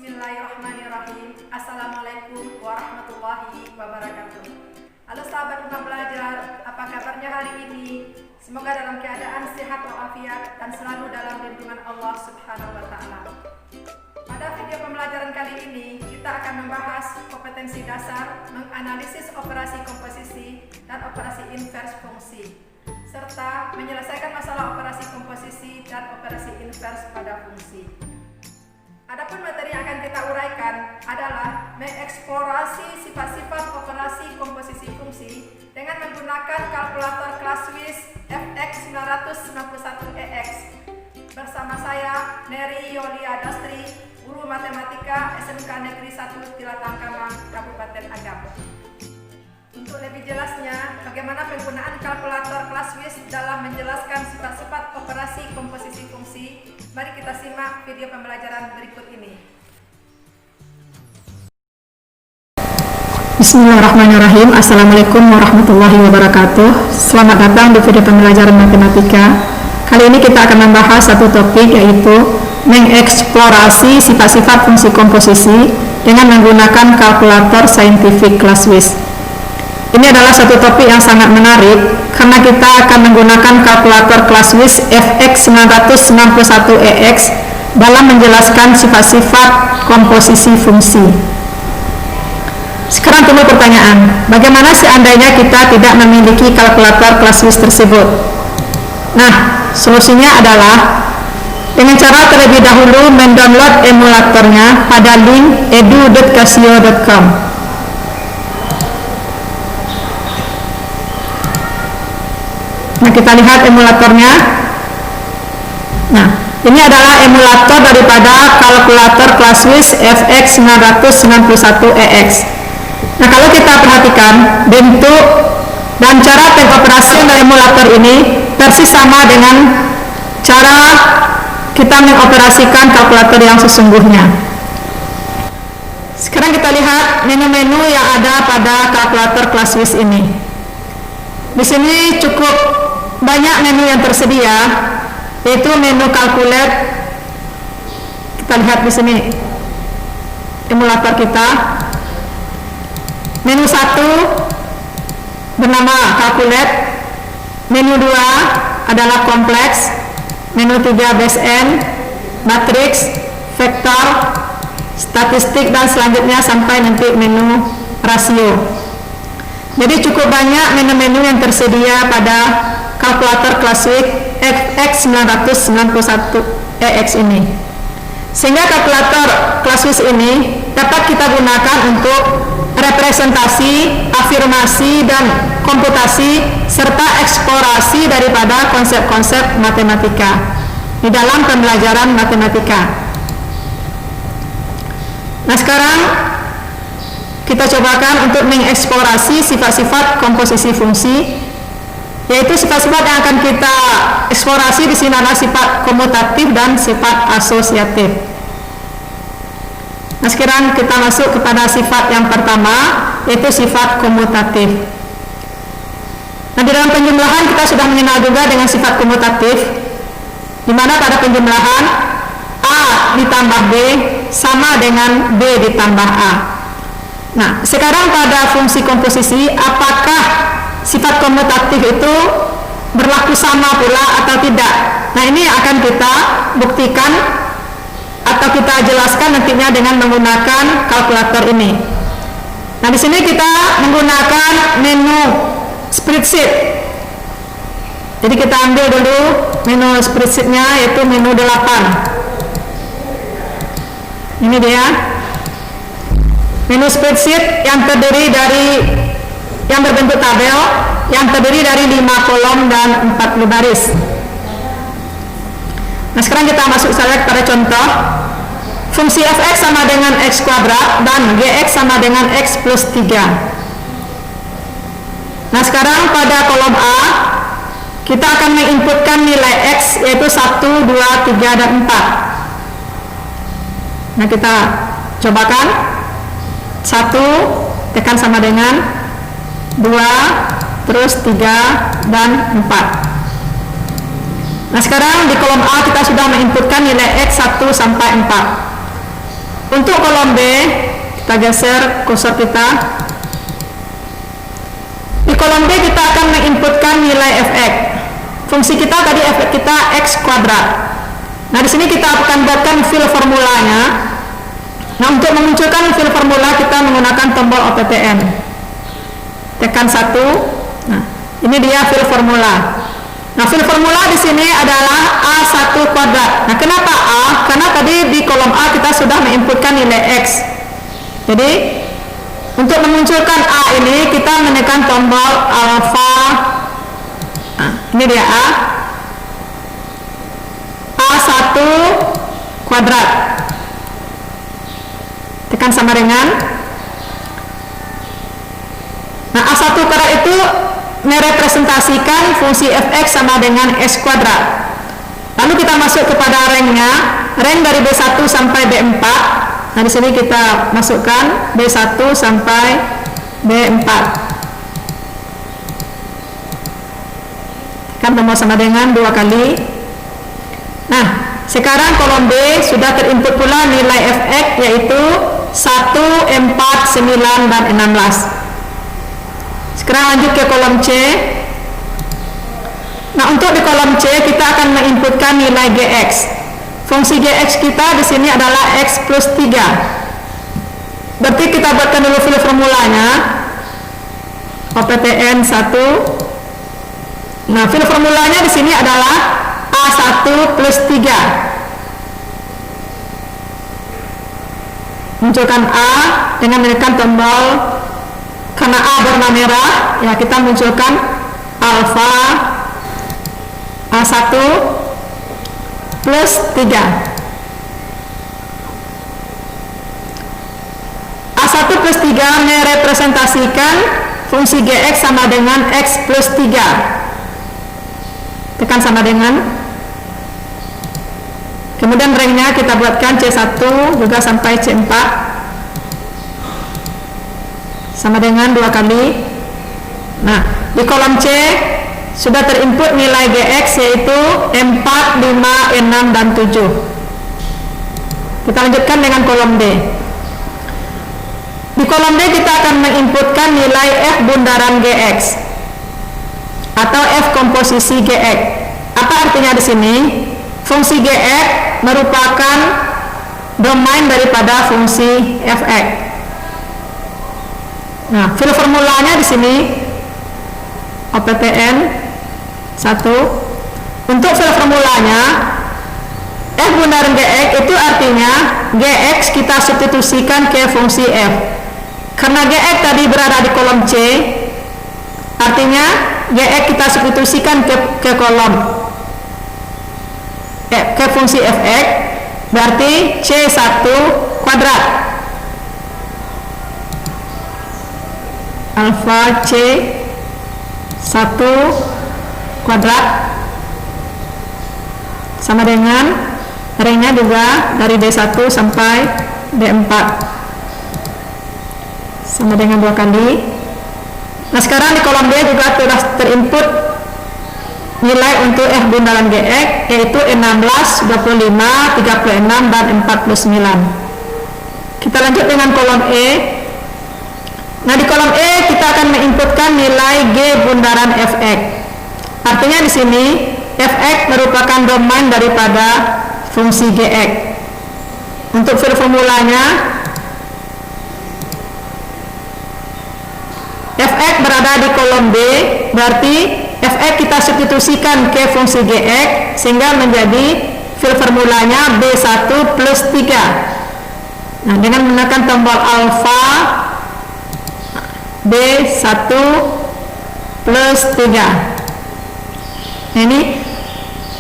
Bismillahirrahmanirrahim. Assalamualaikum warahmatullahi wabarakatuh. Halo sahabat rumah belajar, apa kabarnya hari ini? Semoga dalam keadaan sehat walafiat dan selalu dalam lindungan Allah Subhanahu wa Ta'ala. Pada video pembelajaran kali ini, kita akan membahas kompetensi dasar, menganalisis operasi komposisi dan operasi invers fungsi, serta menyelesaikan masalah operasi komposisi dan operasi invers pada fungsi. Adapun materi yang akan kita uraikan adalah mengeksplorasi sifat-sifat operasi komposisi fungsi dengan menggunakan kalkulator kelas WIS FX991EX. Bersama saya, Neri Yolia Dastri, Guru Matematika SMK Negeri 1 Tilatangkamang, Kabupaten Agam. Untuk lebih jelasnya, bagaimana penggunaan kalkulator kelas WIS dalam menjelaskan sifat-sifat operasi komposisi fungsi, mari kita simak video pembelajaran berikut ini. Bismillahirrahmanirrahim. Assalamualaikum warahmatullahi wabarakatuh. Selamat datang di video pembelajaran matematika. Kali ini kita akan membahas satu topik, yaitu mengeksplorasi sifat-sifat fungsi komposisi dengan menggunakan kalkulator saintifik kelas WIS. Ini adalah satu topik yang sangat menarik karena kita akan menggunakan kalkulator kelas WIS FX991EX dalam menjelaskan sifat-sifat komposisi fungsi. Sekarang timbul pertanyaan, bagaimana seandainya kita tidak memiliki kalkulator kelas WIS tersebut? Nah, solusinya adalah dengan cara terlebih dahulu mendownload emulatornya pada link edu.casio.com. Nah, kita lihat emulatornya. Nah, ini adalah emulator daripada kalkulator kelas WIS FX991EX. Nah, kalau kita perhatikan bentuk dan cara pengoperasian dari emulator ini persis sama dengan cara kita mengoperasikan kalkulator yang sesungguhnya. Sekarang kita lihat menu-menu yang ada pada kalkulator kelas WIS ini. Di sini cukup banyak menu yang tersedia, yaitu menu calculate. Kita lihat di sini emulator kita. Menu 1 bernama calculate, menu 2 adalah kompleks, menu 3 base n, matrix, vektor, statistik, dan selanjutnya sampai nanti menu rasio. Jadi cukup banyak menu-menu yang tersedia pada kalkulator kelas WIS FX991EX ini, sehingga kalkulator kelas WIS ini dapat kita gunakan untuk representasi, afirmasi, dan komputasi serta eksplorasi daripada konsep-konsep matematika di dalam pembelajaran matematika. Nah, sekarang kita cobakan untuk mengeksplorasi sifat-sifat komposisi fungsi, yaitu sifat-sifat yang akan kita eksplorasi di sini adalah sifat komutatif dan sifat asosiatif. Nah, sekarang kita masuk kepada sifat yang pertama, yaitu sifat komutatif. Nah, di dalam penjumlahan kita sudah mengenal juga dengan sifat komutatif, di mana pada penjumlahan A ditambah B sama dengan B ditambah A. Nah, sekarang pada fungsi komposisi, apakah sifat komutatif itu berlaku sama pula atau tidak? Nah, ini akan kita buktikan atau kita jelaskan nantinya dengan menggunakan kalkulator ini. Nah, di sini kita menggunakan menu spreadsheet. Jadi kita ambil dulu menu spreadsheetnya, yaitu menu 8. Ini dia menu spreadsheet yang berbentuk tabel, yang terdiri dari 5 kolom dan 40 baris. Nah, sekarang kita masuk saja kepada contoh. Fungsi fx sama dengan x kuadrat dan gx sama dengan x plus 3. Nah, sekarang pada kolom A kita akan menginputkan nilai x, yaitu 1, 2, 3, dan 4. Nah, kita cobakan. 1 tekan sama dengan 2, terus 3, dan 4. Nah, sekarang di kolom A kita sudah menginputkan nilai X 1 sampai 4. Untuk kolom B, kita geser kursor kita. Di kolom B kita akan menginputkan nilai fx. Fungsi kita tadi fx kita x kuadrat. Nah, di sini kita akan buatkan fill formulanya. Nah, untuk memunculkan fill formula kita menggunakan tombol OPTN. Tekan 1. Nah, ini dia fill formula. Nah, fill formula di sini adalah A1 kuadrat. Nah, kenapa A? Karena tadi di kolom A kita sudah menginputkan nilai X. Jadi, untuk memunculkan A ini kita menekan tombol alfa. Nah, ini dia A. A1 kuadrat. Tekan sama dengan. Nah, A1 kuadrat itu merepresentasikan fungsi fx sama dengan x kuadrat. Lalu kita masuk kepada rangnya, rang dari B1 sampai B4. Nah, di sini kita masukkan B1 sampai B4. Kan tombol sama dengan 2 kali. Nah, sekarang kolom B sudah terinput pula nilai fx yaitu 1, 4, 9 dan 16. Sekarang lanjut ke kolom C. Nah, untuk di kolom C kita akan menginputkan nilai Gx. Fungsi Gx kita di sini adalah X plus 3. Berarti kita buatkan dulu fill formulanya. OPTN 1. Nah, fill formulanya di sini adalah A1 plus 3. Munculkan A dengan menekan tombol. Karena A warna merah, ya kita munculkan alfa A1 plus 3. A1 plus 3 merepresentasikan fungsi Gx sama dengan X plus 3. Tekan sama dengan. Kemudian rangnya kita buatkan C1 juga sampai C4. Sama dengan 2 kali. Nah, di kolom C sudah terinput nilai Gx yaitu 4, 5, 6, dan 7. Kita lanjutkan dengan kolom D. Di kolom D kita akan menginputkan nilai F bundaran Gx atau F komposisi Gx. Apa artinya di sini? Fungsi Gx merupakan domain daripada fungsi fx. Nah, fill formulanya di sini OPTN 1. Untuk fill formulanya F bundaran Gx itu artinya Gx kita substitusikan ke fungsi F. Karena Gx tadi berada di kolom C, artinya Gx kita substitusikan ke kolom ke fungsi fx, berarti C1 kuadrat alfa C1 kuadrat sama dengan rangnya juga dari B1 sampai B4 sama dengan 2 kali. Nah, sekarang di kolom B juga sudah terinput nilai untuk F bundaran Gx yaitu 16, 25, 36, dan 49. Kita lanjut dengan kolom E. Nah, di kolom E kita akan menginputkan nilai G bundaran fx. Artinya di sini fx merupakan domain daripada fungsi Gx. Untuk fill formulanya fx berada di kolom B, berarti fx kita substitusikan ke fungsi Gx sehingga menjadi fill formulanya B1 plus 3. Nah, dengan menekan tombol alfa B1 plus 3. Nah, ini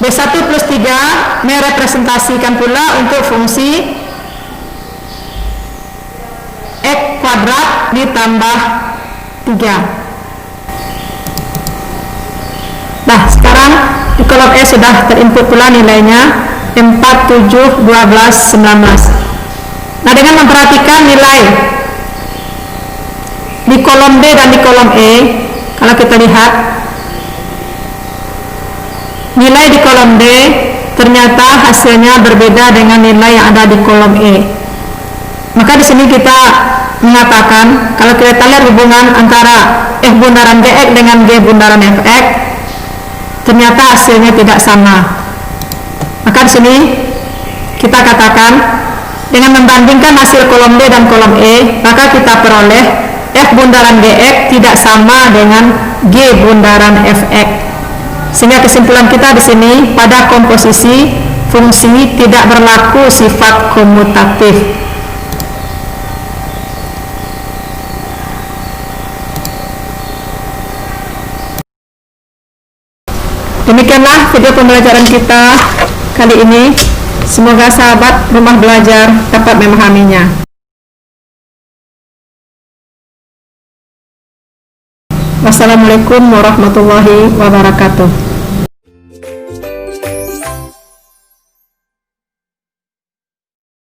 B1 plus 3 merepresentasikan pula untuk fungsi X kuadrat ditambah 3. Nah, sekarang di kolom E sudah terinput pula nilainya 4, 7, 12, 19. Nah, dengan memperhatikan nilai di kolom D dan di kolom E, kalau kita lihat nilai di kolom D ternyata hasilnya berbeda dengan nilai yang ada di kolom E. Maka di sini kita mengatakan kalau kita lihat hubungan antara F bundaran GX dengan G bundaran FX, ternyata hasilnya tidak sama. Maka di sini kita katakan dengan membandingkan hasil kolom D dan kolom E, maka kita peroleh F bundaran GX tidak sama dengan G bundaran FX. Sehingga kesimpulan kita di sini pada komposisi fungsi tidak berlaku sifat komutatif. Demikianlah video pembelajaran kita kali ini. Semoga sahabat rumah belajar dapat memahaminya. Wassalamualaikum warahmatullahi wabarakatuh.